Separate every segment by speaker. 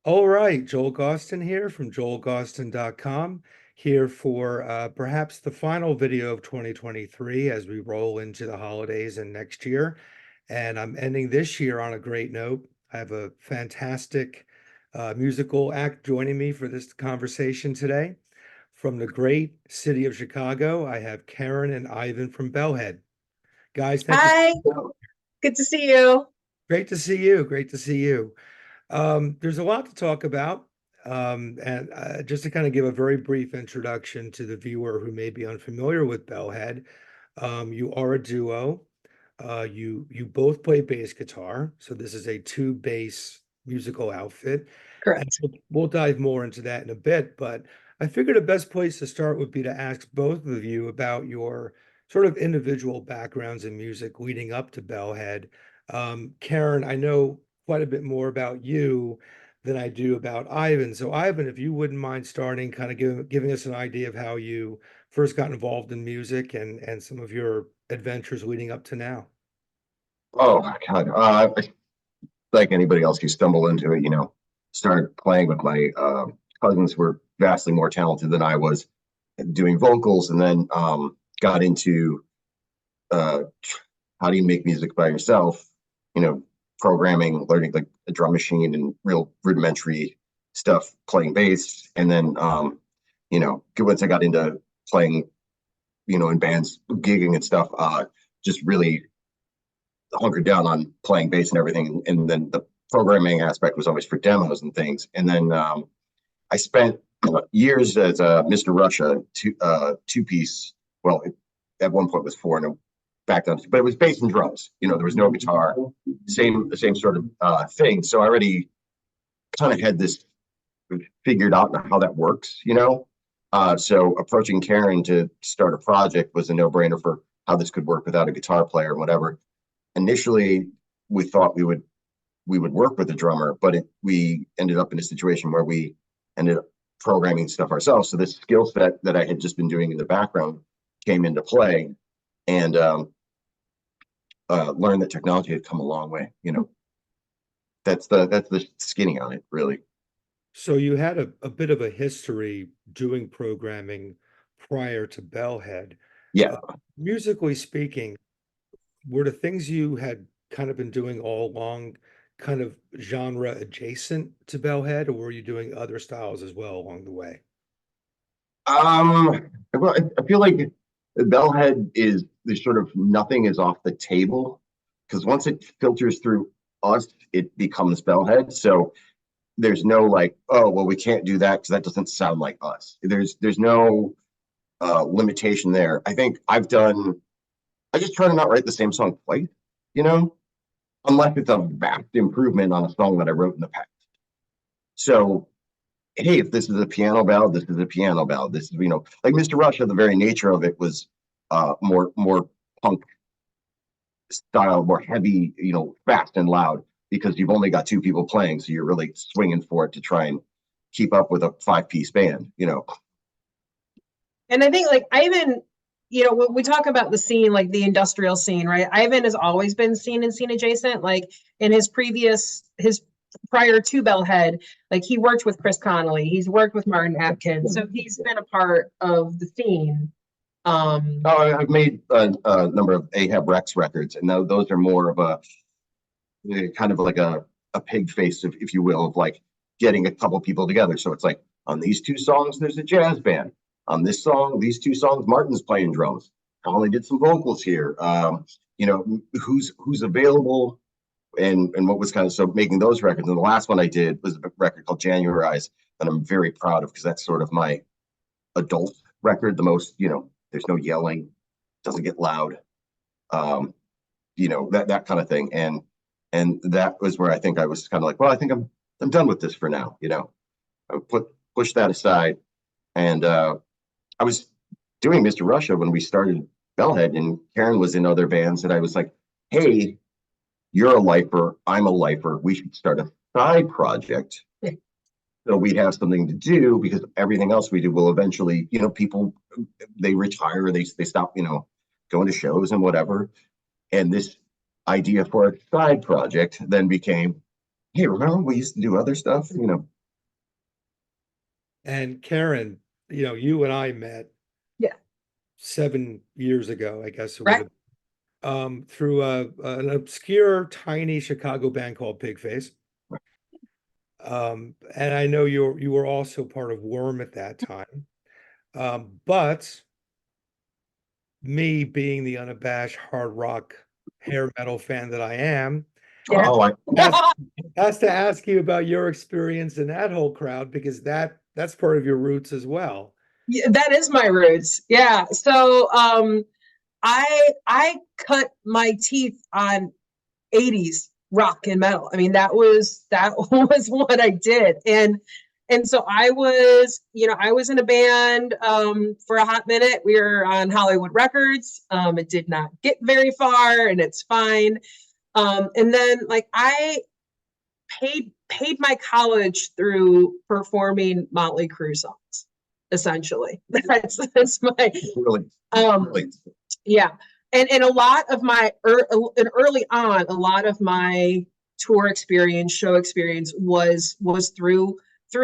Speaker 1: All right, Joel Gausten here from joelgausten.com, here for perhaps the final video of 2023 as we roll into the holidays and next year. And I'm ending this year on a great note. I have a fantastic musical act joining me for this conversation today. From the great city of Chicago, I have Karen and Ivan from Bellhead. Guys, thank you.
Speaker 2: Hi, good to see you.
Speaker 1: Great to see you. Great to see you. There's a lot to talk about. And just to kind of give a very brief introduction to the viewer who may be unfamiliar with Bellhead, you are a duo. You both play bass guitar, so this is a two bass musical outfit. And
Speaker 2: Correct.
Speaker 1: we'll dive more into that in a bit, but I figured the best place to start would be to ask both of you about your sort of individual backgrounds in music leading up to Bellhead. Karen, I know quite a bit more about you than I do about Ivan. So, Ivan, if you wouldn't mind starting, kind of giving us an idea of how you first got involved in music and some of your adventures leading up to now.
Speaker 3: Oh God, like anybody else, you stumble into it. Started playing with my cousins were vastly more talented than I was doing vocals, and then got into uh, how do you make music by yourself? You know, Programming, learning like a drum machine and real rudimentary stuff, playing bass, and then once I got into playing, in bands, gigging and stuff, just really hunkered down on playing bass and everything. And then the programming aspect was always for demos and things. And then I spent years as Mr. Russia two piece. Well, at one point it was four, and back down, but it was bass and drums. There was no guitar. The same sort of thing. So I already kind of had this figured out how that works. So approaching Karen to start a project was a no-brainer for how this could work without a guitar player and whatever. Initially, we thought we would work with a drummer, but we ended up in a situation where we ended up programming stuff ourselves. So this skill set that I had just been doing in the background came into play, and learned that technology had come a long way. That's the skinny on it, really.
Speaker 1: So you had a bit of a history doing programming prior to Bellhead.
Speaker 3: Yeah.
Speaker 1: Uh, Musically speaking, were the things you had kind of been doing all along kind of genre adjacent to Bellhead, or were you doing other styles as well along the way?
Speaker 3: Well, I feel like Bellhead is there's sort of nothing is off the table, because once it filters through us, it becomes Bellhead. So there's no like, oh, well, we can't do that because that doesn't sound like us. There's no limitation there. I just try to not write the same song twice, you know, unless it's a vast improvement on a song that I wrote in the past. So, hey, if this is a piano ballad, this is a piano ballad. This is, like Mr. Russia, the very nature of it was more punk style, more heavy, fast and loud, because you've only got two people playing, so you're really swinging for it to try and keep up with a five-piece band.
Speaker 2: And I think like Ivan, when we talk about the scene, like the industrial scene, right? Ivan has always been scene and scene adjacent. Like in his prior to Bellhead, like he worked with Chris Connolly, he's worked with Martin Atkins, so he's been a part of the scene.
Speaker 3: I've made a number of Ahab Rex records, and those are more of a kind of like a pig face, if you will, of like getting a couple people together. So it's like on these two songs, there's a jazz band. On these two songs, Martin's playing drums. Colin did some vocals here. Who's available, and what was kind of, so making those records. And the last one I did was a record called January's that I'm very proud of, because that's sort of my adult record. The most, there's no yelling, doesn't get loud, that kind of thing. And that was where I think I was kind of like, well, I think I'm done with this for now. I push that aside, and I was doing Mr. Russia when we started Bellhead, and Karen was in other bands, and I was like, hey, you're a lifer, I'm a lifer, we should start a side project. So we'd have something to do, because everything else we do will eventually, people, they retire, they stop, going to shows and whatever. And this idea for a side project then became, hey, remember we used to do other stuff?
Speaker 1: And Karen, you and I met
Speaker 2: Yeah.
Speaker 1: 7 years ago, I guess it would
Speaker 2: Right.
Speaker 1: have, through an obscure, tiny Chicago band called Pigface. And I know you were also part of Worm at that time. But me being the unabashed hard rock hair metal fan that I am,
Speaker 2: Yeah.
Speaker 3: Oh,
Speaker 1: has, has to ask you about your experience in that whole crowd because that's part of your roots as well.
Speaker 2: Yeah, that is my roots. Yeah. So I cut my teeth on 80s rock and metal. I mean, that was what I did. And so I was in a band for a hot minute. We were on Hollywood Records. It did not get very far, and it's fine. And then like I paid my college through performing Motley Crue songs, essentially. That's my
Speaker 3: really,
Speaker 2: um
Speaker 3: really.
Speaker 2: yeah. And a lot of my and early on, a lot of my tour experience, show experience was through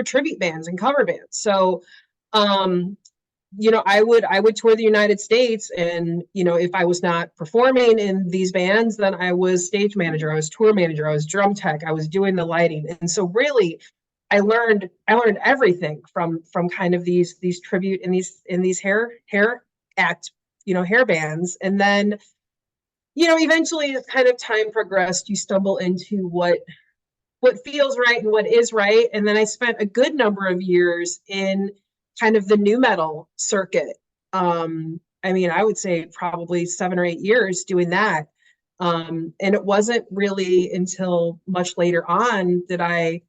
Speaker 2: tribute bands and cover bands. So I would tour the United States, and if I was not performing in these bands, then I was stage manager, I was tour manager, I was drum tech, I was doing the lighting. And so really I learned everything from kind of these tribute and these hair act, hair bands. And then eventually as kind of time progressed, you stumble into what feels right and what is right. And then I spent a good number of years in kind of the new metal circuit. I mean, I would say probably 7 or 8 years doing that. And it wasn't really until much later on that I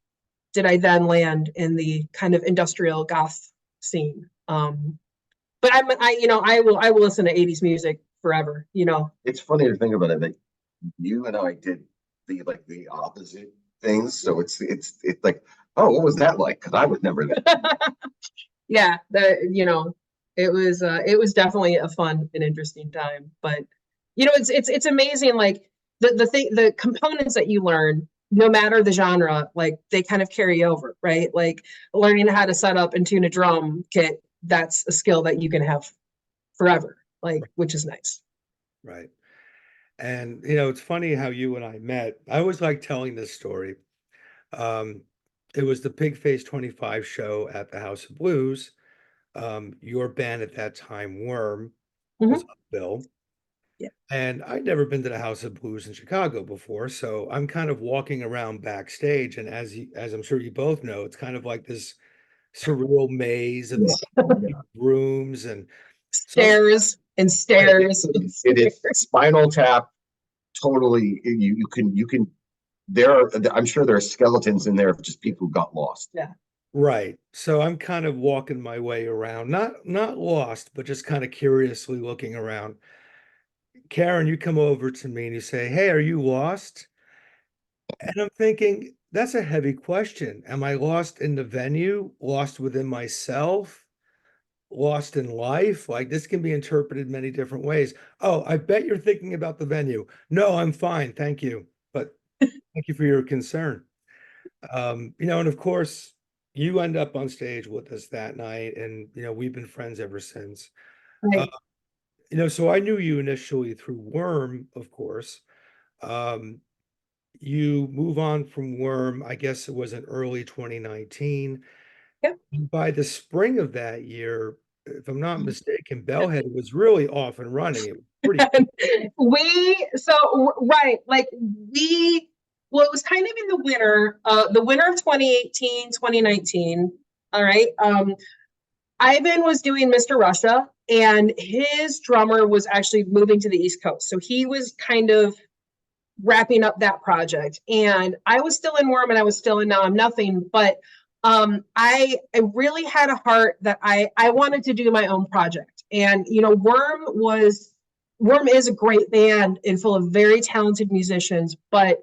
Speaker 2: then land in the kind of industrial goth scene. But I will listen to 80s music forever.
Speaker 3: It's funny to think about it that you and I did the opposite things. So it's like, oh, what was that like? Because I was never there.
Speaker 2: Yeah, it was definitely a fun and interesting time. But it's amazing, like the components that you learn, no matter the genre, like they kind of carry over, right? Like learning how to set up and tune a drum kit, that's a skill that you can have forever, like, which is nice.
Speaker 1: Right. And it's funny how you and I met. I always like telling this story. Um, it was the Pigface 25 show at the House of Blues. Your band at that time, Worm, was
Speaker 2: Mhm.
Speaker 1: on the bill.
Speaker 2: Yeah.
Speaker 1: And I'd never been to the House of Blues in Chicago before, so I'm kind of walking around backstage, and as I'm sure you both know, it's kind of like this surreal maze of these rooms, and so
Speaker 2: Stairs and stairs and
Speaker 3: It is
Speaker 2: stairs.
Speaker 3: Spinal Tap. Totally, you can. I'm sure there are skeletons in there of just people who got lost.
Speaker 2: Yeah.
Speaker 1: right. So I'm kind of walking my way around, not lost, but just kind of curiously looking around. Karen, you come over to me and you say, "Hey, are you lost?" And I'm thinking, that's a heavy question. Am I lost in the venue, lost within myself, lost in life? Like this can be interpreted many different ways. Oh, I bet you're thinking about the venue. No, I'm fine. Thank you. But thank you for your concern. And of course, you end up on stage with us that night, and we've been friends ever since. Uh,
Speaker 2: Right.
Speaker 1: so I knew you initially through Worm, of course. Um, you move on from Worm, I guess it was in early 2019.
Speaker 2: Yep.
Speaker 1: And by the spring of that year, if I'm not mistaken, Bellhead was really off and running. It was pretty
Speaker 2: Right, like well, it was kind of in the winter of 2018, 2019. All right. Ivan was doing Mr. Russia, and his drummer was actually moving to the East Coast. So he was kind of wrapping up that project. And I was still in Worm and I was still in Now I'm Nothing. But I really had a heart that I wanted to do my own project. And Worm is a great band and full of very talented musicians, but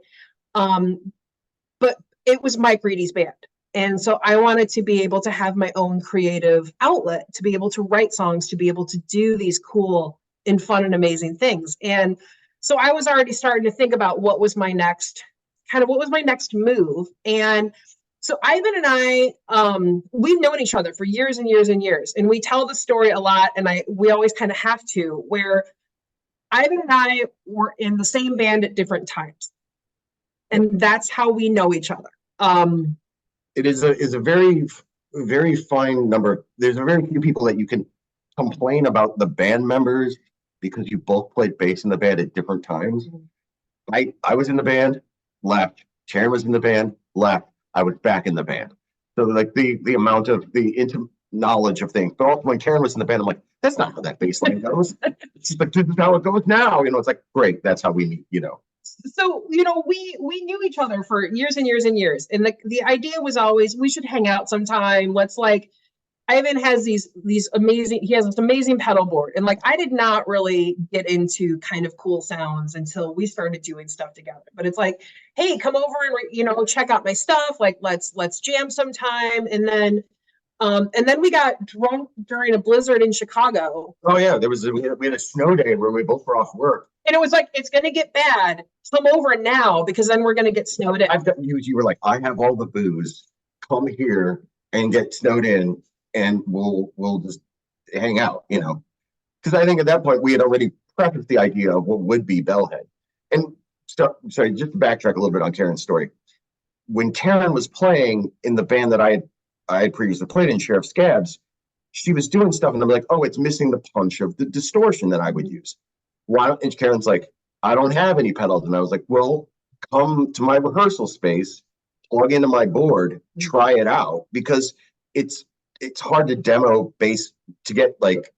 Speaker 2: it was Mike Reedy's band. And so I wanted to be able to have my own creative outlet, to be able to write songs, to be able to do these cool and fun and amazing things. And so I was already starting to think about what was my next move. And So Ivan and I, we've known each other for years and years and years, and we tell the story a lot, and we always kind of have to, where Ivan and I were in the same band at different times, and that's how we know each other.
Speaker 3: It is a very, very fine number. There's a very few people that you can complain about the band members because you both played bass in the band at different times. I was in the band, left. Sharon was in the band, left. I was back in the band. So like the amount of the intimate knowledge of things. But also when Karen was in the band, I'm like, that's not how that bass line goes. It's just like, this is how it goes now. You know, it's like, great, that's how we meet, you know.
Speaker 2: So, you know, we knew each other for years and years and years. And the idea was always, we should hang out sometime. Let's like, Ivan has these amazing, he has this amazing pedal board. And like, I did not really get into kind of cool sounds until we started doing stuff together. But it's like, hey, come over and, you know, check out my stuff. Like, let's jam sometime. And then we got drunk during a blizzard in Chicago.
Speaker 3: Oh yeah, we had a snow day where we both were off work.
Speaker 2: And it was like, it's going to get bad. Come over now because then we're going to get snowed in.
Speaker 3: I've got you were like, I have all the booze. Come here and get snowed in. And we'll just hang out, you know, because I think at that point we had already prefaced the idea of what would be Bellhead. And sorry, just to backtrack a little bit on Karen's story. When Karen was playing in the band that I had previously played in, Sheriff Scabs, she was doing stuff, and I'm like, oh, it's missing the punch of the distortion that I would use. Why don't? And Karen's like, I don't have any pedals, and I was like, well, come to my rehearsal space, plug into my board, try it out, because it's hard to demo bass to get like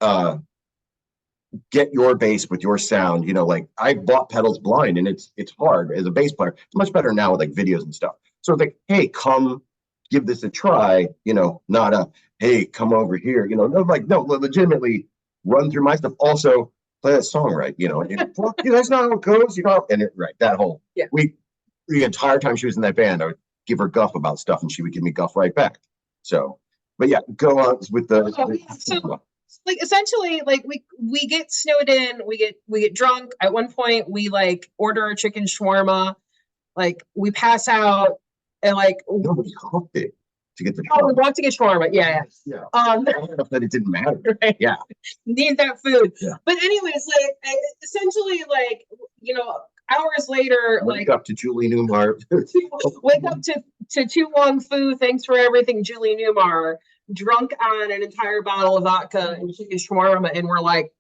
Speaker 3: get your bass with your sound, you know. Like I bought pedals blind, and it's hard as a bass player. It's much better now with like videos and stuff. So it's like, hey, come give this a try, you know, not a hey, come over here, you know. No, like no, legitimately run through my stuff. Also play that song right, you know. And fuck you, that's not how it goes, you know. And right, that whole the entire time she was in that band, I would give her guff about stuff, and she would give me guff right back. So. But yeah, go on with the.
Speaker 2: So like essentially, like we get snowed in, we get drunk. At one point, we like order a chicken shawarma, like we pass out, and like
Speaker 3: nobody cooked it to get the.
Speaker 2: Oh, we walked to get shawarma. Yeah.
Speaker 3: That it didn't matter. Right? Yeah,
Speaker 2: need that food.
Speaker 3: Yeah.
Speaker 2: But anyways, like essentially, like you know, hours later,
Speaker 3: wake up to Julie Newmar.
Speaker 2: Wake up to Tu Wong Fu. Thanks for everything, Julie Newmar. Drunk on an entire bottle of vodka and chicken shawarma, and we're like,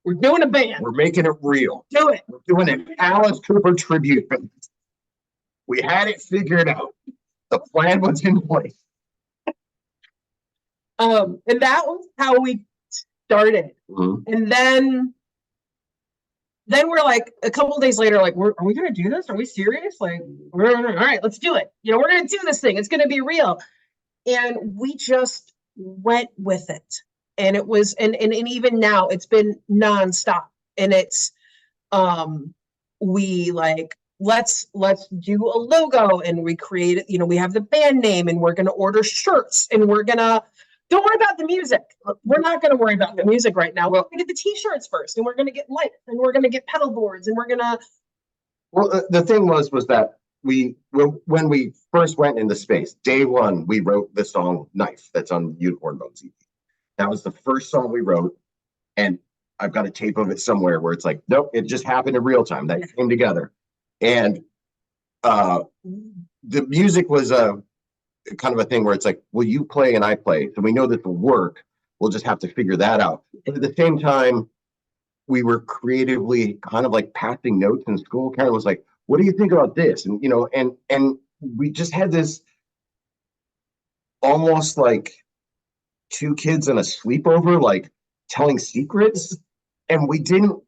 Speaker 2: we're doing a band.
Speaker 3: We're making it real.
Speaker 2: Do it.
Speaker 3: We're doing an Alice Cooper tribute. We had it figured out. The plan was in place.
Speaker 2: And that was how we started.
Speaker 3: Mm-hmm.
Speaker 2: And then we're like, a couple of days later, like, are we going to do this? Are we serious? Like, all right, let's do it. You know, we're going to do this thing. It's going to be real. And we just went with it. And it was, and even now it's been nonstop. And it's, we like, let's do a logo, and we create it. You know, we have the band name, and we're going to order shirts, and don't worry about the music. We're not going to worry about the music right now. We're going to get the t-shirts first, and we're going to get lights, and we're going to get pedal boards, and we're going to.
Speaker 3: Well, the thing was that when we first went into space, day one, we wrote the song Knife that's on Unicorn Bones EP. That was the first song we wrote, and I've got a tape of it somewhere where it's like, nope, it just happened in real time. That came together. And the music was a kind of a thing where it's like, well, you play and I play, so we know this will work. We'll just have to figure that out. But at the same time, we were creatively kind of like passing notes in school. Karen was like, what do you think about this? And, you know, and we just had this almost like two kids in a sleepover, like telling secrets. And we didn't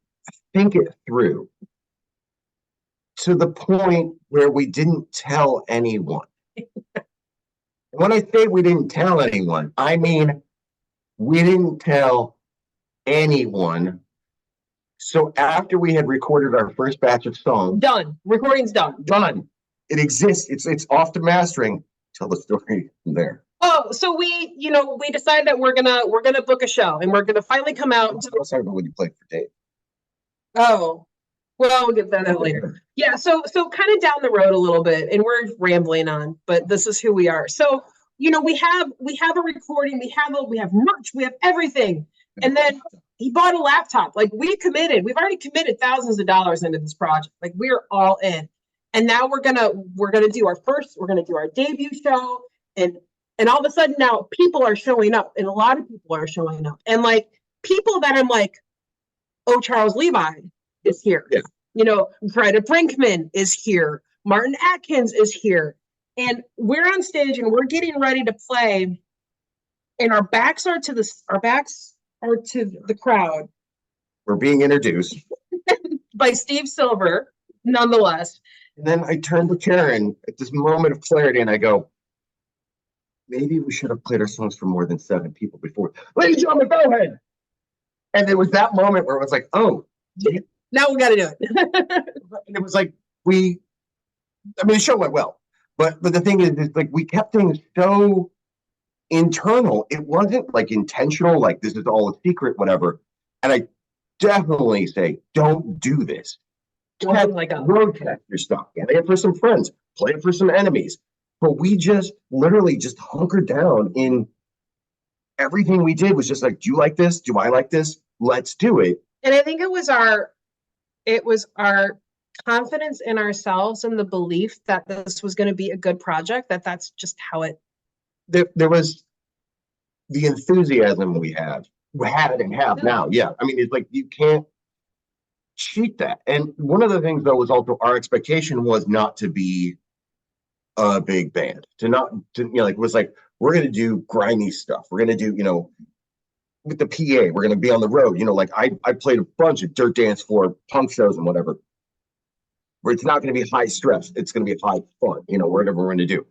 Speaker 3: think it through to the point where we didn't tell anyone. When I say we didn't tell anyone, I mean, we didn't tell anyone. So after we had recorded our first batch of songs,
Speaker 2: done. Recording's done.
Speaker 3: Done. It exists. It's off to mastering. Tell the story from there.
Speaker 2: Oh, so we decided that we're gonna book a show, and we're gonna finally come out.
Speaker 3: Let's talk about when you played for Dave.
Speaker 2: Oh, Well, we'll get that out later. Yeah, so kind of down the road a little bit, and we're rambling on, but this is who we are. So, we have a recording, we have merch, we have everything. And then he bought a laptop. Like we've already committed thousands of dollars into this project. Like we're all in. And now we're gonna do our debut show, and all of a sudden now people are showing up, and a lot of people are showing up. And like people that I'm like, oh, Charles Levi is here.
Speaker 3: Yeah.
Speaker 2: Greta Brinkman is here. Martin Atkins is here. And we're on stage and we're getting ready to play. And our backs are to the crowd.
Speaker 3: We're being introduced
Speaker 2: by Steve Silver, nonetheless.
Speaker 3: And then I turned to Karen at this moment of clarity and I go, maybe we should have played our songs for more than 7 people before. Ladies and gentlemen, Bellhead. And there was that moment where it was like, oh,
Speaker 2: now we got to do it.
Speaker 3: And it was like, the show went well. But the thing is like, we kept things so internal. It wasn't like intentional, like this is all a secret, whatever. And I definitely say, don't do this. Road test your stuff. Play it for some friends. Play it for some enemies. But we just literally just hunkered down in everything we did was just like, do you like this? Do I like this? Let's do it.
Speaker 2: And I think it was our confidence in ourselves and the belief that this was going to be a good project, that's just how it.
Speaker 3: There was the enthusiasm we had and have now. Yeah. It's like, you can't cheat that. And one of the things though was also our expectation was not to be a big band, it was like, we're going to do grimy stuff. We're going to do, with the PA, we're going to be on the road. I played a bunch of dirt dance floor punk shows and whatever, where it's not going to be high stress. It's going to be high fun, whatever we're going to do.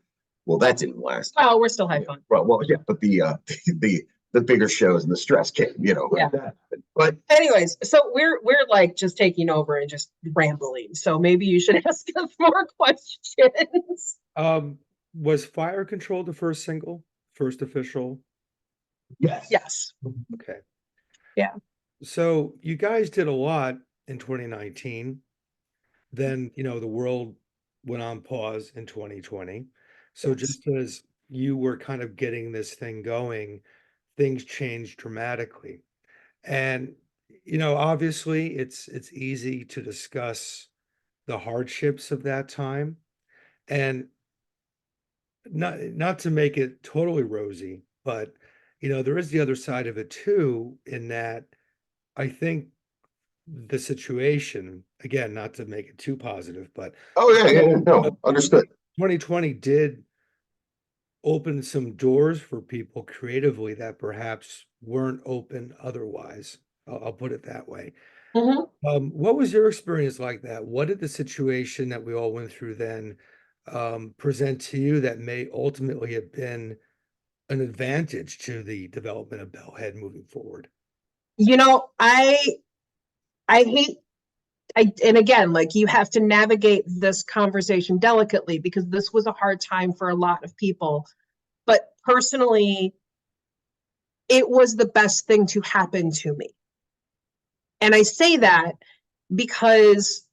Speaker 3: Well, that didn't last.
Speaker 2: Oh, we're still high fun.
Speaker 3: Well, yeah, but the bigger shows and the stress came,
Speaker 2: Yeah.
Speaker 3: But
Speaker 2: anyways, so we're like just taking over and just rambling. So maybe you should ask us more questions.
Speaker 1: Was Fire Control the first single, first official?
Speaker 2: Yes.
Speaker 1: Okay.
Speaker 2: Yeah.
Speaker 1: So you guys did a lot in 2019. Then, the world went on pause in 2020. So just as you were kind of getting this thing going, things changed dramatically. And, obviously it's easy to discuss the hardships of that time. And not to make it totally rosy, but there is the other side of it too, in that I think the situation, again, not to make it too positive, but
Speaker 3: no, understood.
Speaker 1: 2020 did open some doors for people creatively that perhaps weren't open otherwise. I'll put it that way.
Speaker 2: Mm-hmm.
Speaker 1: What was your experience like that? What did the situation that we all went through then present to you that may ultimately have been an advantage to the development of Bellhead moving forward?
Speaker 2: And again, like you have to navigate this conversation delicately because this was a hard time for a lot of people. But personally, it was the best thing to happen to me. And I say that because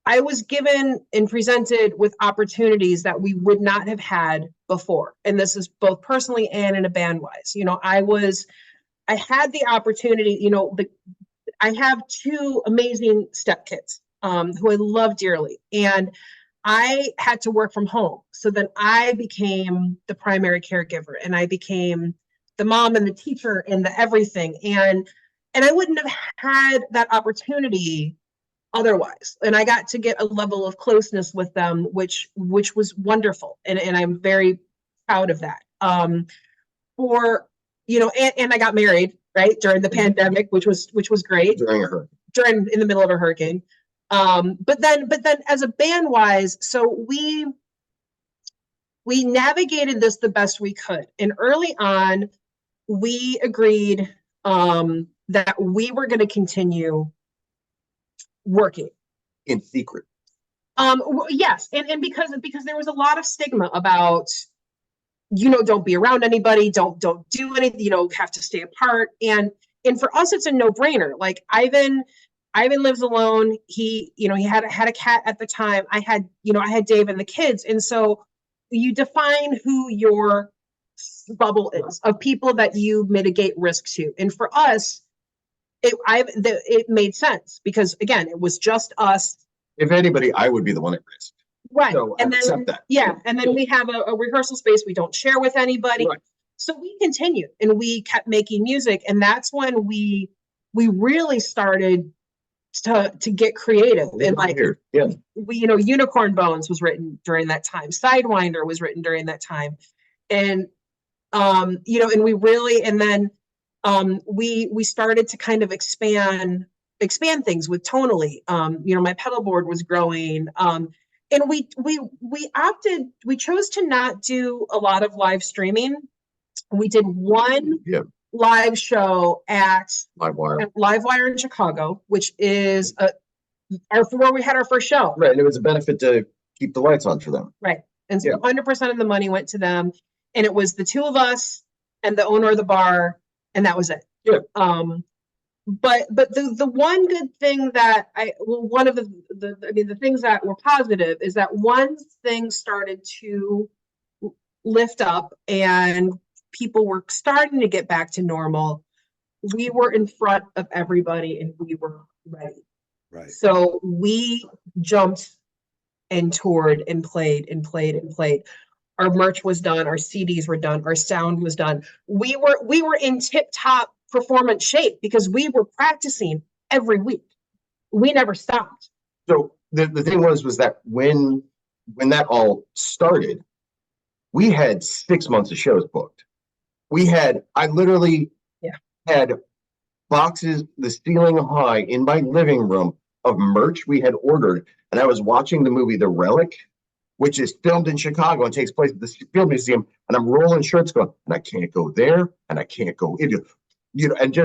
Speaker 2: I was given and presented with opportunities that we would not have had before. And this is both personally and in a band wise. I had the opportunity, I have 2 amazing stepkids who I love dearly. And I had to work from home. So then I became the primary caregiver and I became the mom and the teacher and the everything. And I wouldn't have had that opportunity otherwise. And I got to get a level of closeness with them, which was wonderful. And I'm very proud of that. And I got married, right, during the pandemic, which was great. In the middle of a hurricane. But then as a band wise, so we navigated this the best we could. And early on, we agreed that we were going to continue working
Speaker 3: in secret.
Speaker 2: Yes. And because there was a lot of stigma about, don't be around anybody, don't do anything, have to stay apart. And for us, it's a no-brainer. Like Ivan Ivan lives alone. He, he had a cat at the time. I had Dave and the kids. And so you define who your bubble is of people that you mitigate risk to. And for us, it made sense because again, it was just us.
Speaker 3: If anybody, I would be the one at risk.
Speaker 2: Right.
Speaker 3: So
Speaker 2: And
Speaker 3: I
Speaker 2: then,
Speaker 3: accept that.
Speaker 2: yeah. And then we have a rehearsal space we don't share with anybody.
Speaker 3: Right.
Speaker 2: So we continued and we kept making music. And that's when we really started to get creative. And like,
Speaker 3: yeah,
Speaker 2: Unicorn Bones was written during that time. Sidewinder was written during that time. And, and we really, and then we started to kind of expand things with tonally. My pedal board was growing. And we chose to not do a lot of live streaming. We did one live show at Livewire in Chicago, which is where we had our first show.
Speaker 3: Right, and it was a benefit to keep the lights on for them.
Speaker 2: Right, and so 100% of the money went to them, and it was the two of us and the owner of the bar, and that was it.
Speaker 3: Yeah.
Speaker 2: But the one good thing that one of the things that were positive is that once things started to lift up and people were starting to get back to normal, we were in front of everybody and we were ready.
Speaker 1: Right.
Speaker 2: So we jumped and toured and played and played and played. Our merch was done, our CDs were done, our sound was done. We were in tip-top performance shape because we were practicing every week. We never stopped.
Speaker 3: So the thing was that when that all started, we had 6 months of shows booked. I literally had boxes the ceiling high in my living room of merch we had ordered. And I was watching the movie The Relic, which is filmed in Chicago and takes place at the Field Museum. And I'm rolling shirts going, and I can't go there and I can't go in. And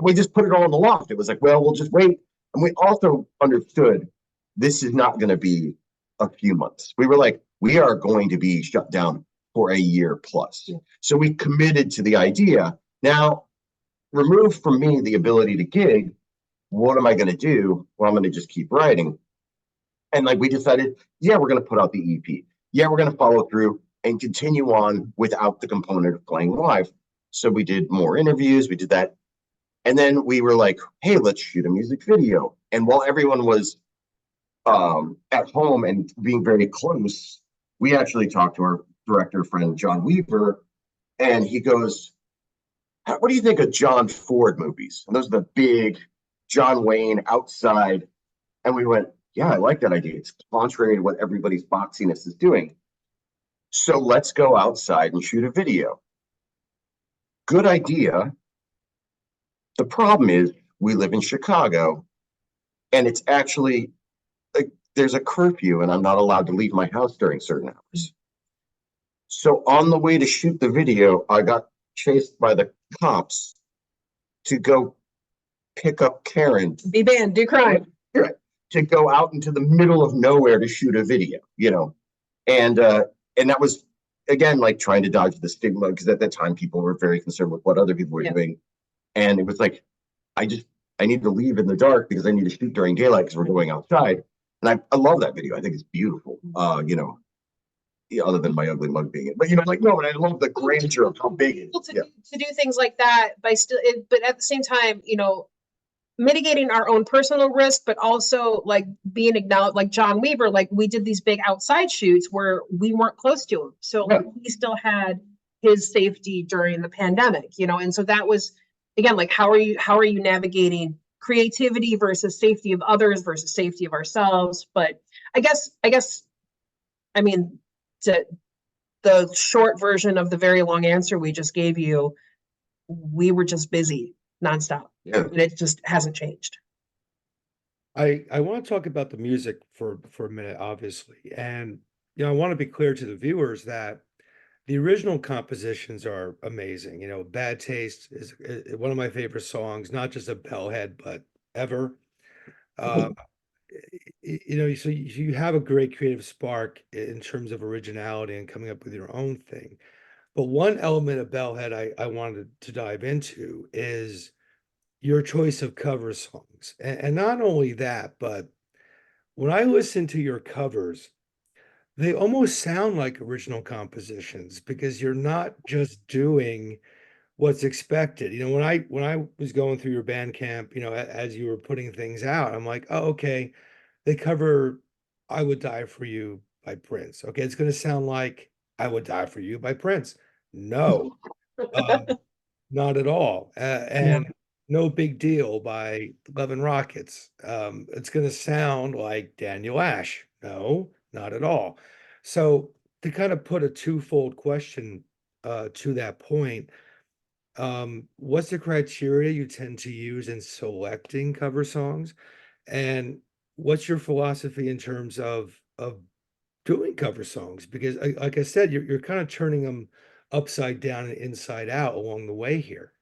Speaker 3: we just put it all in the loft. It was like, well, we'll just wait. And we also understood this is not going to be a few months. We were like, we are going to be shut down for a year plus. Yeah. So we committed to the idea. Now, remove from me the ability to gig, what am I going to do? Well, I'm going to just keep writing. And like we decided, we're going to put out the EP. We're going to follow through and continue on without the component of playing live. So we did more interviews, we did that. And then we were like, hey, let's shoot a music video. And while everyone was at home and being very close, we actually talked to our director friend, John Weaver, and he goes, what do you think of John Ford movies? And those are the big John Wayne outside. And we went, I like that idea. It's contrary to what everybody's boxiness is doing. So let's go outside and shoot a video. Good idea. The problem is we live in Chicago and it's actually like there's a curfew and I'm not allowed to leave my house during certain hours. So on the way to shoot the video, I got chased by the cops to go pick up Karen.
Speaker 2: Be banned, do crime.
Speaker 3: To go out into the middle of nowhere to shoot a video, and that was again like trying to dodge the stigma because at that time people were very concerned with what other people were doing, and it was like I need to leave in the dark because I need to shoot during daylight because we're going outside, and I love that video. I think it's beautiful, other than my ugly mug being it, but no, and I love the grandeur of how big it is.
Speaker 2: To do things like that by but at the same time, mitigating our own personal risk, but also like being acknowledged, like John Weaver, like we did these big outside shoots where we weren't close to him. So he still had his safety during the pandemic, and so that was, again, like, how are you navigating creativity versus safety of others versus safety of ourselves? But I guess, I mean, the short version of the very long answer we just gave you, we were just busy nonstop. And it just hasn't changed.
Speaker 1: I want to talk about the music for a minute, obviously. And, I want to be clear to the viewers that the original compositions are amazing. Bad Taste is one of my favorite songs, not just of Bellhead, but ever. So you have a great creative spark in terms of originality and coming up with your own thing. But one element of Bellhead I wanted to dive into is your choice of cover songs. And not only that, but when I listen to your covers, they almost sound like original compositions because you're not just doing what's expected. When I was going through your Bandcamp, as you were putting things out, I'm like, oh, okay, they cover "I Would Die for You" by Prince. Okay, it's going to sound like "I Would Die for You" by Prince. No, um, not at all.
Speaker 2: Yeah.
Speaker 1: And "No Big Deal" by Love and Rockets. It's going to sound like Daniel Ash. No, not at all. So to kind of put a twofold question to that point, what's the criteria you tend to use in selecting cover songs? And what's your philosophy in terms of doing cover songs? Because like I said, you're kind of turning them upside down and inside out along the way here.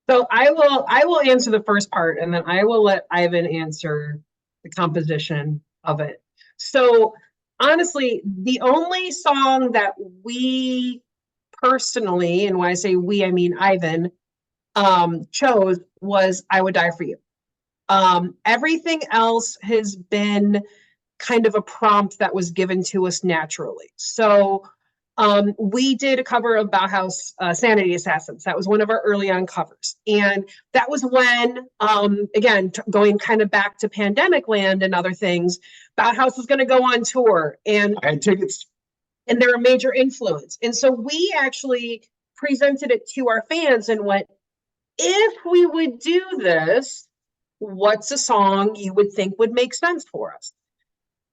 Speaker 2: So I will answer the first part, and then I will let Ivan answer the composition of it. So honestly, the only song that we personally, and when I say we, I mean Ivan, chose was "I Would Die for You." Everything else has been kind of a prompt that was given to us naturally. So we did a cover of Bauhaus, Sanity Assassins. That was one of our early on covers. And that was when, again, going kind of back to pandemic land and other things, Bauhaus was going to go on tour. And
Speaker 3: I had tickets.
Speaker 2: and they're a major influence. And so we actually presented it to our fans and went, if we would do this, what's a song you would think would make sense for us?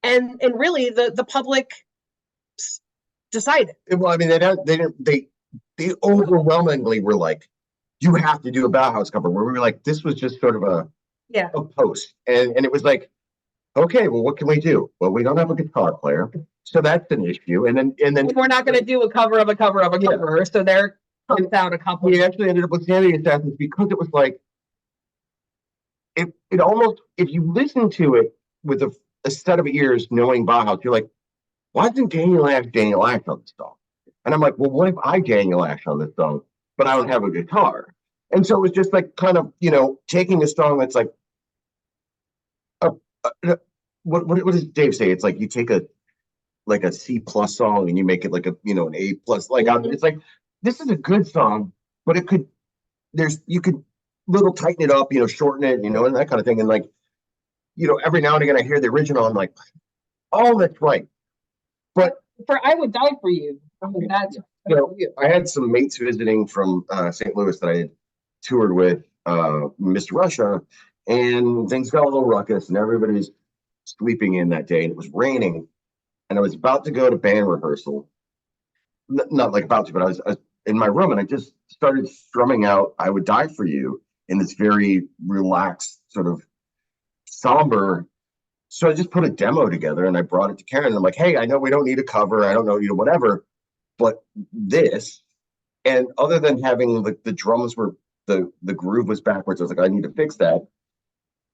Speaker 2: And really the public decided.
Speaker 3: Well, I mean, they overwhelmingly were like, you have to do a Bauhaus cover, where we were like, this was just sort of
Speaker 2: Yeah.
Speaker 3: a post. And it was like, okay, well, what can we do? Well, we don't have a guitar player. So that's an issue. And then
Speaker 2: We're not going to do a cover of a cover of a
Speaker 3: Yeah.
Speaker 2: cover. So there comes out a couple.
Speaker 3: we actually ended up with Sanity Assassins because it was like, it almost, if you listen to it with a set of ears knowing Bauhaus, you're like, why isn't Daniel Ash on this song? And I'm like, well, what if I Daniel Ash on this song, but I don't have a guitar? And so it was just like kind of, taking a song that's like, what does Dave say? It's like you take a C plus song and you make it like an A plus. Like it's like, this is a good song, but you could little tighten it up, shorten it, and that kind of thing. And like, every now and again I hear the original, I'm like, oh, that's right. But
Speaker 2: For "I Would Die for You." I mean, that's
Speaker 3: I had some mates visiting from St. Louis that I had toured with, Mr. Russia, and things got a little ruckus, and everybody was sleeping in that day, and it was raining, and I was about to go to band rehearsal. Not like about to, but I was in my room, and I just started strumming out "I Would Die for You" in this very relaxed, sort of somber. So I just put a demo together and I brought it to Karen. And I'm like, hey, I know we don't need a cover. I don't know, whatever, but this. And other than having the drums were the groove was backwards, I was like, I need to fix that.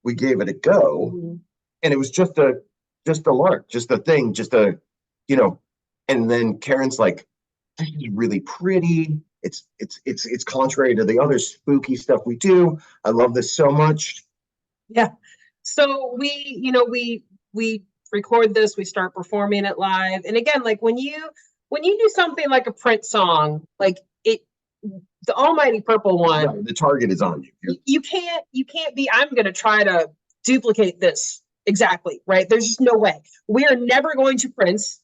Speaker 3: We gave it a go, and it was just a lark, just a thing, and then Karen's like, this is really pretty. It's contrary to the other spooky stuff we do. I love this so much.
Speaker 2: Yeah. So we record this, we start performing it live. And again, like when you do something like a Prince song, like the Almighty Purple one,
Speaker 3: Right, the target is on you.
Speaker 2: you can't be, I'm going to try to duplicate this exactly, right? There's just no way. We are never going to Prince.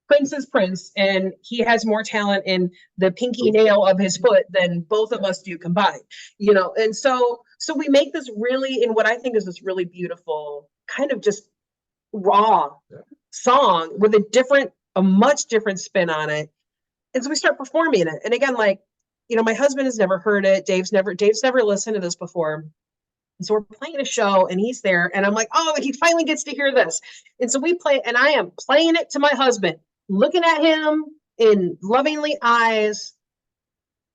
Speaker 2: Prince is Prince, and he has more talent in the pinky nail of his foot than both of us do combined, and so we make this really, in what I think is this really beautiful kind of just raw song with a much different spin on it. And so we start performing it. And again, like, my husband has never heard it. Dave's never listened to this before. And so we're playing a show and he's there and I'm like, oh, he finally gets to hear this. And so we play, and I am playing it to my husband, looking at him in lovingly eyes.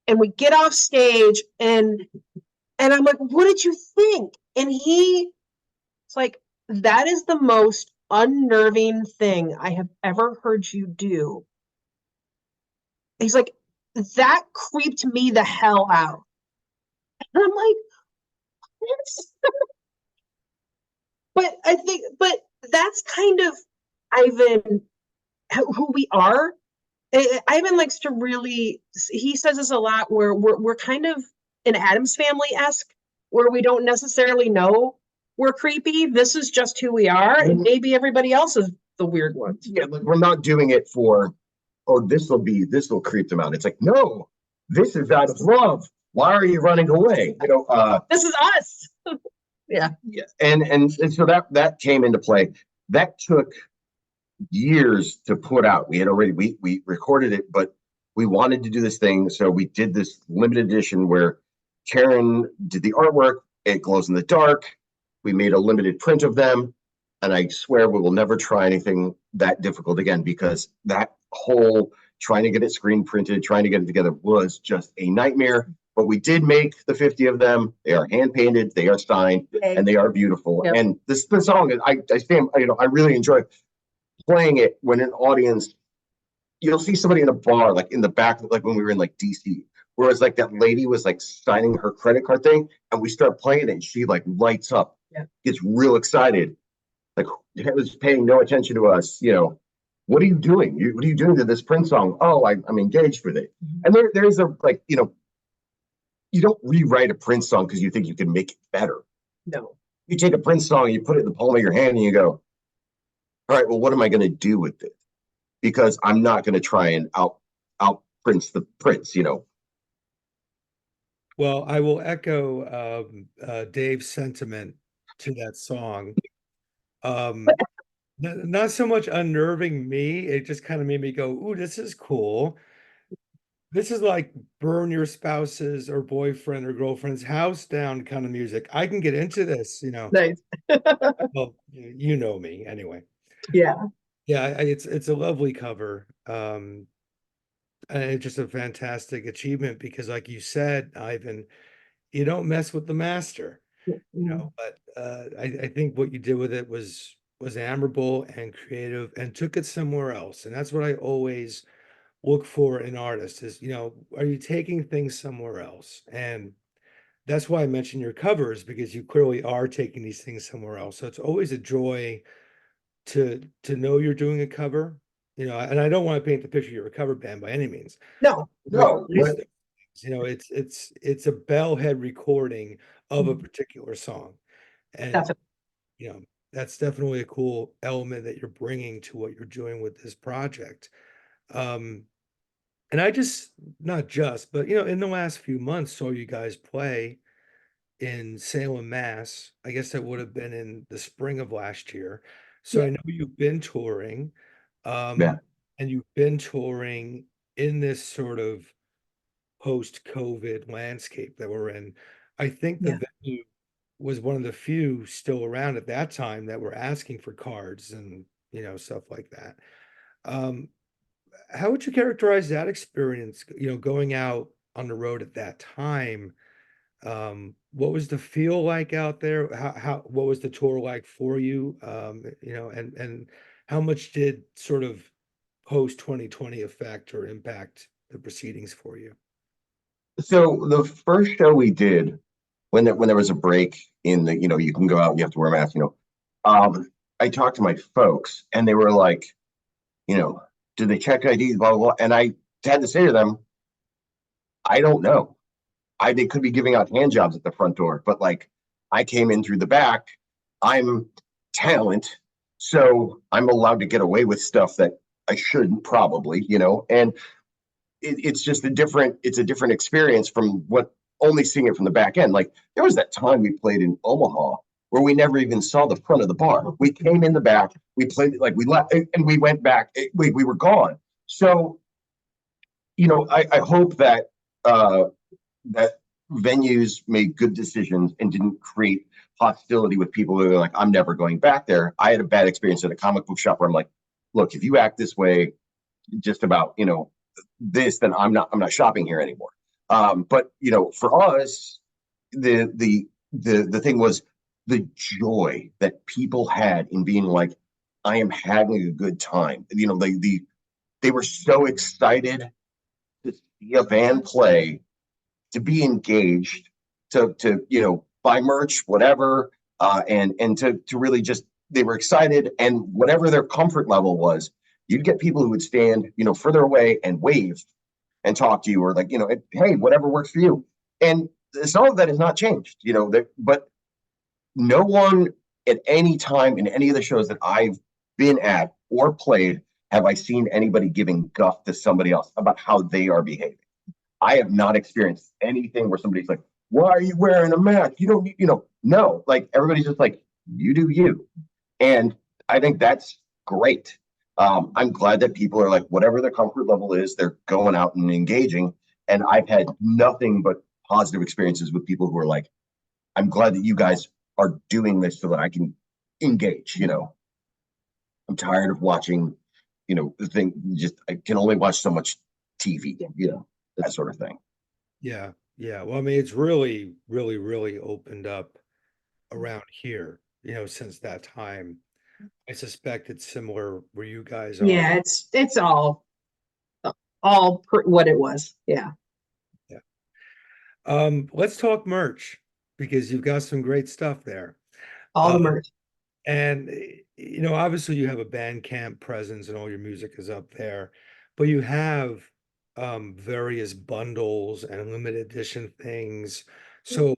Speaker 2: And we get off stage and I'm like, what did you think? And it's like, that is the most unnerving thing I have ever heard you do. He's like, that creeped me the hell out. And I'm like, But I think, but that's kind of Ivan, who we are. Ivan likes to really, he says this a lot, where we're kind of an Addams Family-esque, where we don't necessarily know we're creepy. This is just who we are, and maybe everybody else is the weird ones.
Speaker 3: Yeah, like we're not doing it for, oh, this will creep them out. It's like, no, this is out of love. Why are you running away?
Speaker 2: This is us. Yeah.
Speaker 3: Yeah, and so that came into play. That took years to put out. We had already we recorded it, but we wanted to do this thing, so we did this limited edition where Karen did the artwork. It glows in the dark. We made a limited print of them, and I swear we will never try anything that difficult again, because that whole trying to get it screen printed, trying to get it together was just a nightmare. But we did make the 50 of them. They are hand painted, they are signed, and they are beautiful.
Speaker 2: Yep.
Speaker 3: And the song, I stand, I really enjoy playing it when an audience, you'll see somebody in a bar, like in the back, like when we were in like DC, whereas like that lady was like signing her credit card thing, and we start playing it, and she like lights up, gets real excited, like was paying no attention to us. What are you doing? What are you doing to this Prince song? Oh, I'm engaged with it. And there's a like, you don't rewrite a Prince song because you think you can make it better.
Speaker 2: No.
Speaker 3: You take a Prince song, you put it in the palm of your hand, and you go, all right, well, what am I going to do with it? Because I'm not going to try and out Prince the Prince,
Speaker 1: Well, I will echo Dave's sentiment to that song. Not so much unnerving me, it just kind of made me go, ooh, this is cool. This is like burn your spouse's or boyfriend or girlfriend's house down kind of music. I can get into this,
Speaker 2: Nice.
Speaker 1: Well, you know me anyway.
Speaker 2: Yeah.
Speaker 1: Yeah, it's a lovely cover. And it's just a fantastic achievement because, like you said, Ivan, you don't mess with the master, but I think what you did with it was admirable and creative and took it somewhere else. And that's what I always look for in artists is, are you taking things somewhere else? And that's why I mentioned your covers, because you clearly are taking these things somewhere else. So it's always a joy to know you're doing a cover, and I don't want to paint the picture you're a cover band by any means.
Speaker 2: No.
Speaker 3: No.
Speaker 1: It's a Bellhead recording of a particular song. And
Speaker 2: Definitely.
Speaker 1: That's definitely a cool element that you're bringing to what you're doing with this project. And I just, not just, but in the last few months saw you guys play in Salem, Mass. I guess that would have been in the spring of last year. So I know you've been touring,
Speaker 3: Yeah.
Speaker 1: and you've been touring in this sort of post-COVID landscape that we're in. I think the venue was one of the few still around at that time that were asking for cards and stuff like that. How would you characterize that experience, going out on the road at that time? What was the feel like out there? What was the tour like for you? And how much did sort of post 2020 affect or impact the proceedings for you?
Speaker 3: So the first show we did, when there was a break in the, you can go out and you have to wear a mask, I talked to my folks, and they were like, do they check IDs, blah, blah, blah. And I had to say to them, I don't know. They could be giving out hand jobs at the front door, but like I came in through the back. I'm talent, so I'm allowed to get away with stuff that I shouldn't probably, and it's just a different experience from what only seeing it from the back end. Like there was that time we played in Omaha where we never even saw the front of the bar. We came in the back, we played, like we left and we went back, we were gone. So, I hope that that venues made good decisions and didn't create hostility with people who are like, I'm never going back there. I had a bad experience at a comic book shop where I'm like, look, if you act this way just about, this, then I'm not shopping here anymore. But for us, the thing was the joy that people had in being like, I am having a good time. They were so excited to see a band play, to be engaged, to buy merch, whatever, and to really just, they were excited, and whatever their comfort level was, you'd get people who would stand, further away and wave and talk to you, or like, hey, whatever works for you. And some of that has not changed, but no one at any time in any of the shows that I've been at or played have I seen anybody giving guff to somebody else about how they are behaving. I have not experienced anything where somebody's like, why are you wearing a mask? You don't, no, like everybody's just like, you do you. And I think that's great. I'm glad that people are like, whatever their comfort level is, they're going out and engaging. And I've had nothing but positive experiences with people who are like, I'm glad that you guys are doing this so that I can engage. I'm tired of watching, the thing, just I can only watch so much TV, that sort of thing.
Speaker 1: Yeah. Yeah. Well, I mean, it's really, really, really opened up around here, since that time. I suspect it's similar where you guys are.
Speaker 2: Yeah, it's all what it was. Yeah.
Speaker 1: Yeah. Let's talk merch, because you've got some great stuff there.
Speaker 2: All the merch.
Speaker 1: And obviously you have a Bandcamp presence and all your music is up there, but you have various bundles and limited edition things. So,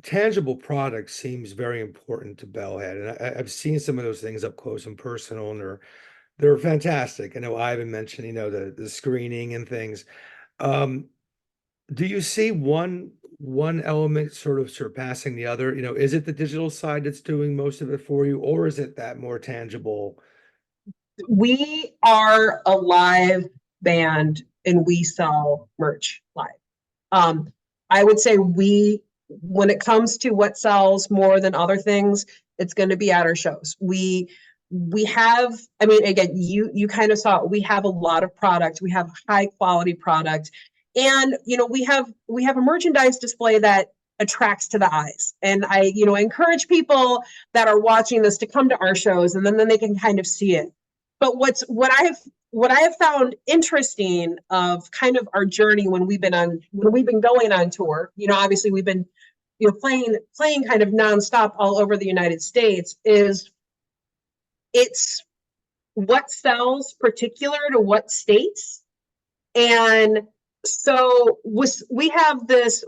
Speaker 1: tangible products seems very important to Bellhead. And I've seen some of those things up close and personal, and they're fantastic. I know Ivan mentioned, the screening and things. Do you see one element sort of surpassing the other? Is it the digital side that's doing most of it for you, or is it that more tangible?
Speaker 2: We are a live band and we sell merch live. I would say when it comes to what sells more than other things, it's going to be at our shows. We have, I mean, again, you kind of saw, we have a lot of product. We have high quality product. And, we have a merchandise display that attracts to the eyes. And I encourage people that are watching this to come to our shows, and then they can kind of see it. But what I have found interesting of kind of our journey when we've been going on tour, obviously we've been, playing kind of nonstop all over the United States, is it's what sells particular to what states. And so we have this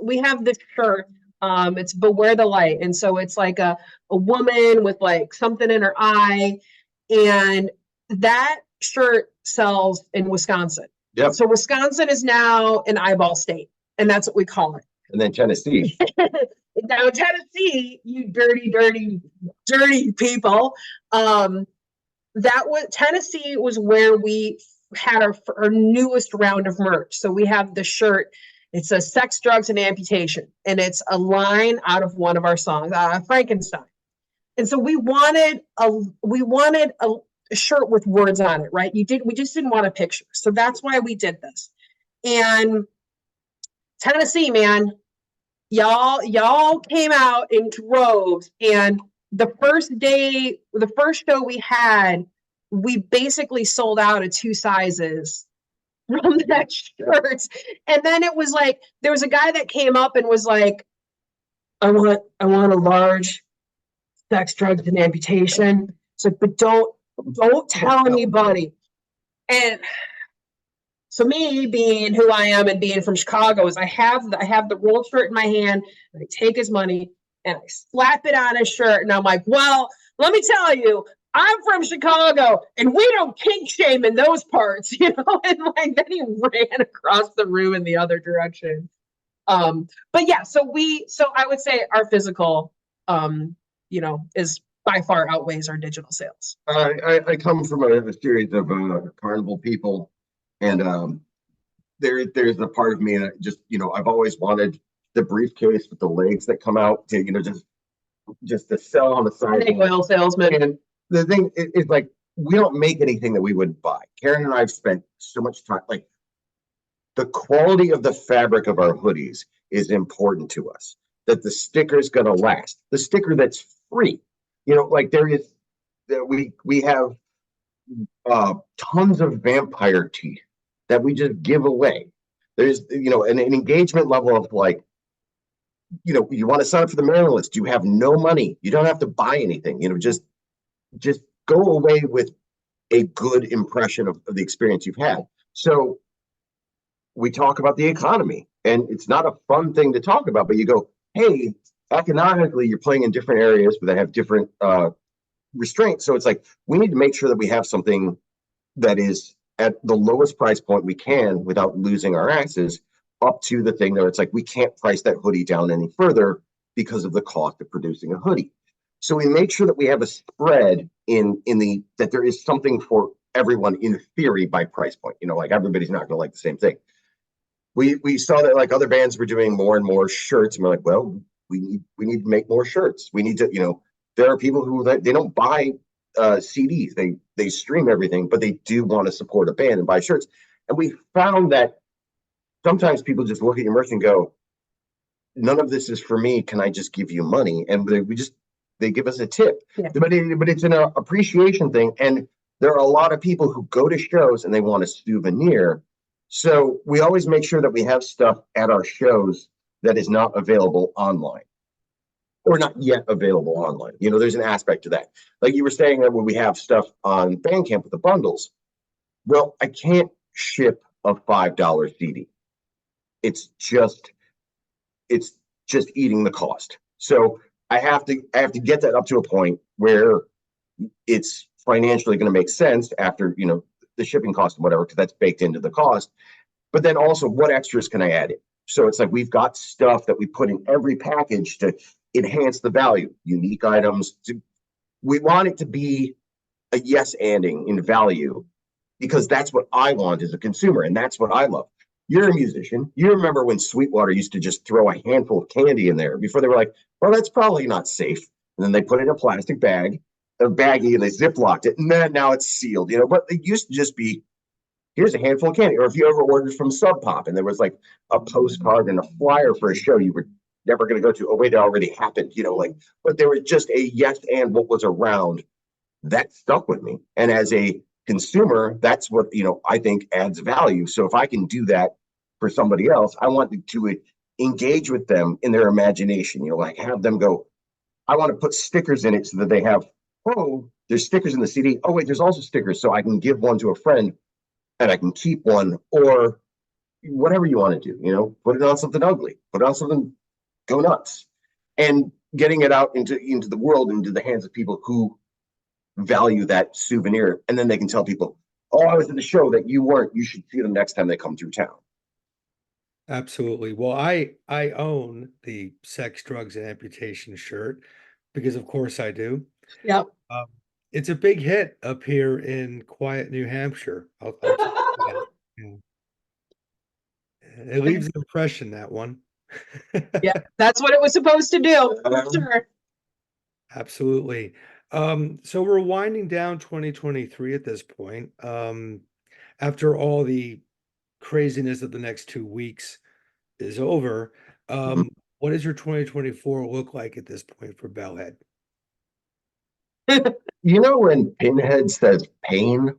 Speaker 2: shirt, it's Beware the Light. And so it's like a woman with like something in her eye, and that shirt sells in Wisconsin.
Speaker 3: Yep.
Speaker 2: So Wisconsin is now an eyeball state, and that's what we call it.
Speaker 3: And then Tennessee.
Speaker 2: Now Tennessee, you dirty, dirty, dirty people. Tennessee was where we had our newest round of merch. So we have the shirt. It's a Sex, Drugs, and Amputation, and it's a line out of one of our songs, Frankenstein. And so we wanted a shirt with words on it, right? We just didn't want a picture. So that's why we did this. And Tennessee, man, y'all came out in droves. And the first show we had, we basically sold out of 2 sizes from that shirt. And then it was like, there was a guy that came up and was like, I want a large Sex, Drugs, and Amputation. It's like, but don't tell anybody. And so me being who I am and being from Chicago, is I have the rolled shirt in my hand, and I take his money and I slap it on his shirt, and I'm like, well, let me tell you, I'm from Chicago and we don't kink shame in those parts, and like then he ran across the room in the other direction. But yeah, so I would say our physical, is by far outweighs our digital sales.
Speaker 3: I come from a series of carnival people, and there's a part of me that just, I've always wanted the briefcase with the legs that come out to, just to sell on the side.
Speaker 2: I think oil salesman.
Speaker 3: And the thing is, like, we don't make anything that we wouldn't buy. Karen and I have spent so much time, like, the quality of the fabric of our hoodies is important to us, that the sticker is going to last. The sticker that's free, like we have tons of vampire teeth that we just give away. There's, an engagement level of like you want to sign up for the mailing list. You have no money. You don't have to buy anything. Just go away with a good impression of the experience you've had. So we talk about the economy, and it's not a fun thing to talk about, but you go, hey, economically, you're playing in different areas, but they have different restraints. So it's like, we need to make sure that we have something that is at the lowest price point we can without losing our asses, up to the thing that it's like, we can't price that hoodie down any further because of the cost of producing a hoodie. So we make sure that we have a spread that there is something for everyone in theory by price point. Like, everybody's not going to like the same thing. We saw that like other bands were doing more and more shirts, and we're like, well, we need to make more shirts. We need to, there are people who they don't buy CDs, they stream everything, but they do want to support a band and buy shirts. And we found that sometimes people just look at your merch and go, none of this is for me. Can I just give you money? And they give us a tip.
Speaker 2: Yeah.
Speaker 3: But it's an appreciation thing. And there are a lot of people who go to shows and they want a souvenir. So we always make sure that we have stuff at our shows that is not available online, or not yet available online. There's an aspect to that. Like you were saying, that when we have stuff on Bandcamp with the bundles, well, I can't ship a $5 CD. It's just eating the cost. So I have to get that up to a point where it's financially going to make sense after, the shipping cost and whatever, because that's baked into the cost. But then also, what extras can I add in? So it's like, we've got stuff that we put in every package to enhance the value, unique items. We want it to be a yes-anding in value, because that's what I want as a consumer, and that's what I love. You're a musician. You remember when Sweetwater used to just throw a handful of candy in there before they were like, well, that's probably not safe. And then they put it in a plastic bag, a baggie, and they ziplocked it, and then now it's sealed. But it used to just be, here's a handful of candy. Or if you ever ordered from Sub Pop and there was like a postcard and a flyer for a show you were never going to go to. Oh, wait, it already happened. But there was just a yes and what was around that stuck with me. And as a consumer, that's what, I think adds value. So if I can do that for somebody else, I want to engage with them in their imagination, like have them go, I want to put stickers in it so that they have, oh, there's stickers in the CD. Oh, wait, there's also stickers. So I can give one to a friend and I can keep one, or whatever you want to do, put it on something ugly, put it on something, go nuts. And getting it out into the world, into the hands of people who value that souvenir. And then they can tell people, oh, I was at the show that you weren't. You should see them next time they come through town.
Speaker 1: Absolutely. Well, I own the Sex, Drugs, and Amputation shirt, because of course I do.
Speaker 2: Yep.
Speaker 1: It's a big hit up here in quiet New Hampshire. I'll tell you that. It leaves an impression, that one.
Speaker 2: Yeah, that's what it was supposed to do. Sure.
Speaker 1: Absolutely. So we're winding down 2023 at this point. After all the craziness of the next 2 weeks is over, what does your 2024 look like at this point for Bellhead?
Speaker 3: When Pinhead says pain,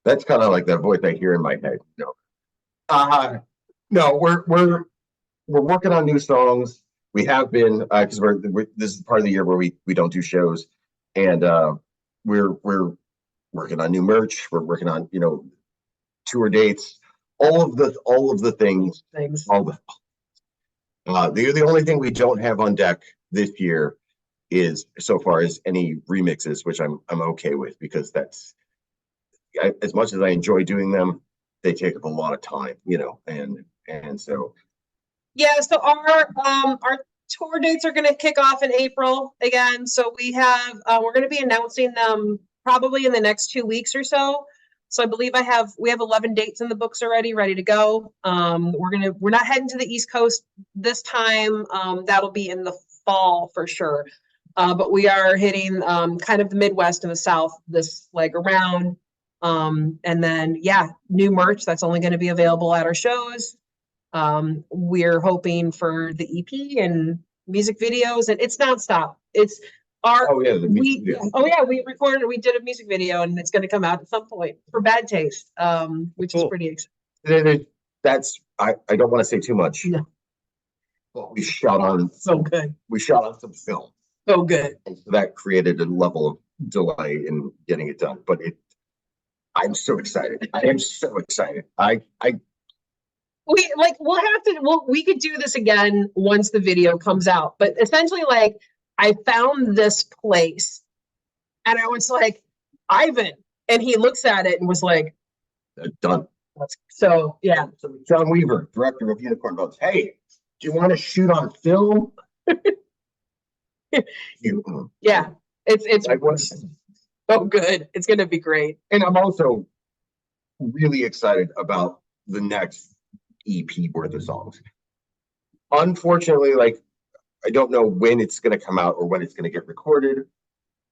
Speaker 3: that's kind of like that voice I hear in my head. No, we're working on new songs. We have been, because this is part of the year where we don't do shows, and we're working on new merch. We're working on tour dates, all of the things. The only thing we don't have on deck this year is, so far, is any remixes, which I'm okay with, because that's, as much as I enjoy doing them, they take up a lot of time, and so.
Speaker 2: Yeah, so our tour dates are going to kick off in April again. So we have we're going to be announcing them probably in the next 2 weeks or so. So I believe we have 11 dates in the books already, ready to go. We're not heading to the East Coast this time. That'll be in the fall for sure. But we are hitting kind of the Midwest and the South this leg around. And then, new merch that's only going to be available at our shows. We're hoping for the EP and music videos, and it's nonstop. It's our, we recorded, we did a music video, and it's going to come out at some point for Bad Taste, which is pretty exciting.
Speaker 3: That's, I don't want to say too much.
Speaker 2: No.
Speaker 3: but we shot on
Speaker 2: So good.
Speaker 3: some film.
Speaker 2: So good.
Speaker 3: And so that created a level of delay in getting it done. But I'm so excited. I am so excited.
Speaker 2: We could do this again once the video comes out. But essentially, like, I found this place and I was like, Ivan. And he looks at it and was like,
Speaker 3: done.
Speaker 2: So yeah.
Speaker 3: So John Weaver, director of Unicorn Boats. Hey, do you want to shoot on film?
Speaker 2: Yeah. It's
Speaker 3: I was,
Speaker 2: so good. It's gonna be great.
Speaker 3: and I'm also really excited about the next EP worth of songs. Unfortunately, like, I don't know when it's going to come out or when it's going to get recorded.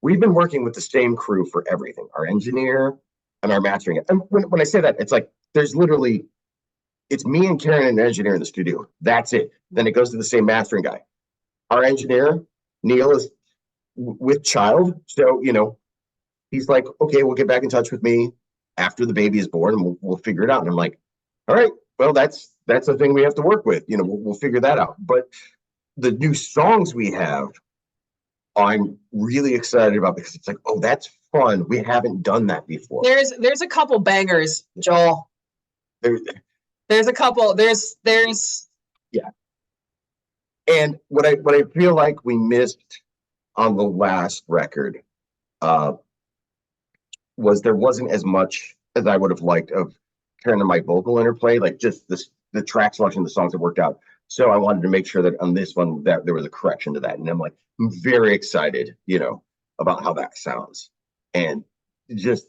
Speaker 3: We've been working with the same crew for everything, our engineer and our mastering. And when I say that, it's like there's literally, it's me and Karen and an engineer in the studio. That's it. Then it goes to the same mastering guy. Our engineer, Neil, is with child. So, he's like, okay, we'll get back in touch with me after the baby is born and we'll figure it out. And I'm like, all right, well, that's the thing we have to work with. We'll figure that out. But the new songs we have, I'm really excited about because it's like, oh, that's fun. We haven't done that before.
Speaker 2: There's a couple bangers, Joel. There's a couple. There's
Speaker 3: yeah. And what I feel like we missed on the last record was there wasn't as much as I would have liked of Karen and my vocal interplay, like just the track selection, the songs that worked out. So I wanted to make sure that on this one that there was a correction to that. And I'm like, I'm very excited, about how that sounds. And just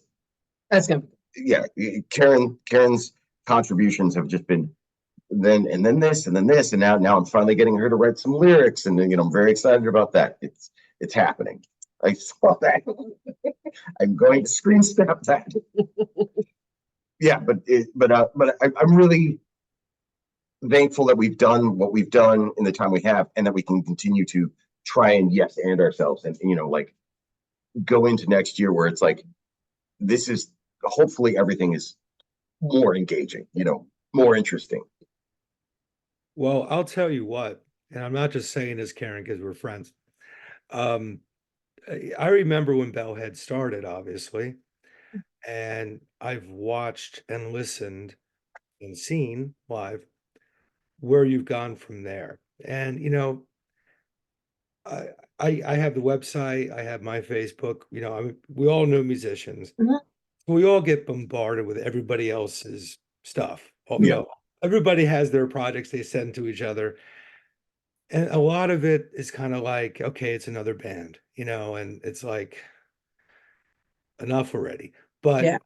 Speaker 2: that's good.
Speaker 3: Yeah, Karen's contributions have just been then this and then this, and now I'm finally getting her to write some lyrics, and I'm very excited about that. It's happening. I saw that. I'm going to screen snap that. Yeah, but I'm really thankful that we've done what we've done in the time we have, and that we can continue to try and and ourselves, and like go into next year where it's like this is hopefully everything is more engaging, more interesting.
Speaker 1: Well, I'll tell you what, and I'm not just saying this, Karen, because we're friends. I remember when Bellhead started, obviously, and I've watched and listened and seen live where you've gone from there. And I have the website, I have my Facebook, we all know musicians. We all get bombarded with everybody else's stuff. Everybody has their projects they send to each other. And a lot of it is kind of like, okay, it's another band, and it's like enough already. But
Speaker 2: yeah.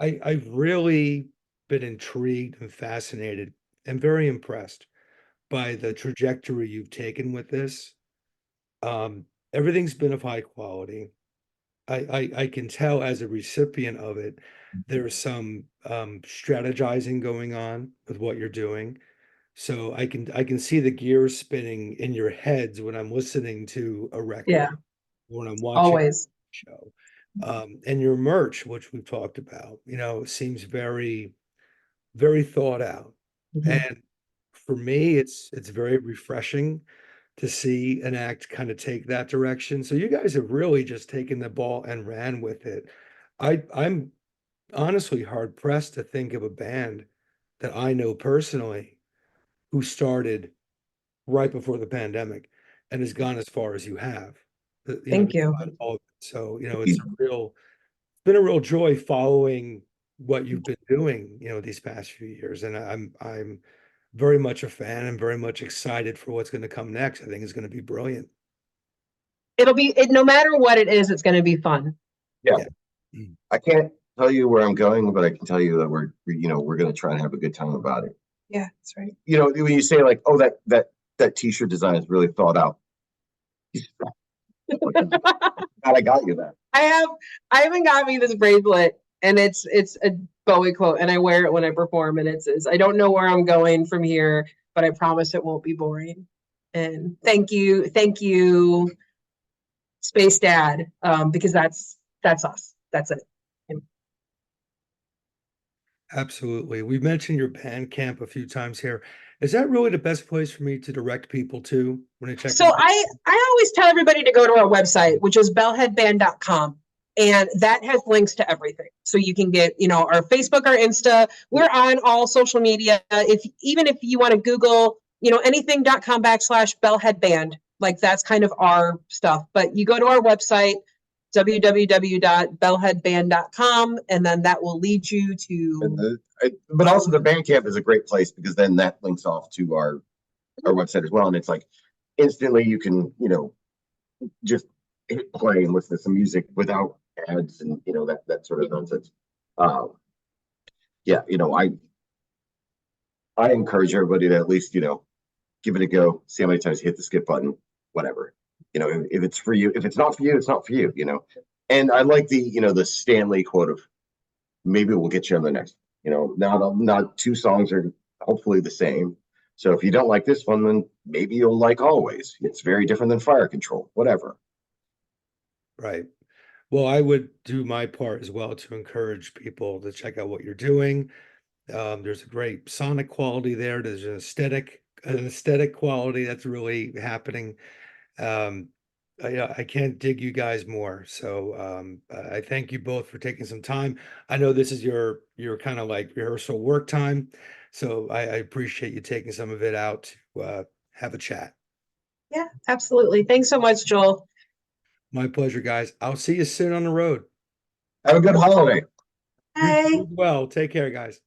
Speaker 1: I've really been intrigued and fascinated and very impressed by the trajectory you've taken with this. Everything's been of high quality. I can tell as a recipient of it, there's some strategizing going on with what you're doing. So I can see the gears spinning in your heads when I'm listening to a record,
Speaker 2: Yeah.
Speaker 1: when I'm watching
Speaker 2: Always.
Speaker 1: a show. And your merch, which we've talked about, seems very, very thought out. And for me, it's very refreshing to see an act kind of take that direction. So you guys have really just taken the ball and ran with it. I'm honestly hard pressed to think of a band that I know personally who started right before the pandemic and has gone as far as you have.
Speaker 2: Thank you.
Speaker 1: So, it's been a real joy following what you've been doing, these past few years. And I'm very much a fan and very much excited for what's going to come next. I think it's going to be brilliant.
Speaker 2: No matter what it is, it's going to be fun.
Speaker 3: Yeah. I can't tell you where I'm going, but I can tell you that we're going to try and have a good time about it.
Speaker 2: Yeah, that's right.
Speaker 3: When you say like, oh, that t-shirt design is really thought out. God, I got you that.
Speaker 2: Ivan got me this bracelet, and it's a Bowie quote, and I wear it when I perform, and it says, I don't know where I'm going from here, but I promise it won't be boring. And thank you, Space Dad, because that's us. That's it.
Speaker 1: Absolutely. We've mentioned your Bandcamp a few times here. Is that really the best place for me to direct people to when they check
Speaker 2: So
Speaker 1: out?
Speaker 2: I always tell everybody to go to our website, which is bellheadband.com. And that has links to everything. So you can get, our Facebook, our Insta. We're on all social media. Even if you want to Google, anything.com/bellheadband, like that's kind of our stuff. But you go to our website, www.bellheadband.com, and then that will lead you to.
Speaker 3: But also the Bandcamp is a great place because then that links off to our website as well. And it's like instantly you can, just hit play and listen to some music without ads and, that sort of nonsense. Yeah, I encourage everybody to at least, give it a go, see how many times you hit the skip button, whatever. If it's for you, if it's not for you, it's not for you, And I like the Stanley quote of maybe we'll get you on the next, not two songs are hopefully the same. So if you don't like this one, then maybe you'll like Always. It's very different than Fire Control, whatever.
Speaker 1: Right. Well, I would do my part as well to encourage people to check out what you're doing. There's a great sonic quality there. There's an aesthetic quality that's really happening. Um, I can't dig you guys more. So I thank you both for taking some time. I know this is your kind of like rehearsal work time, so I appreciate you taking some of it out to have a chat.
Speaker 2: Yeah, absolutely. Thanks so much, Joel.
Speaker 1: My pleasure, guys. I'll see you soon on the road.
Speaker 3: Have a good holiday.
Speaker 2: Bye.
Speaker 1: You as well. Take care, guys.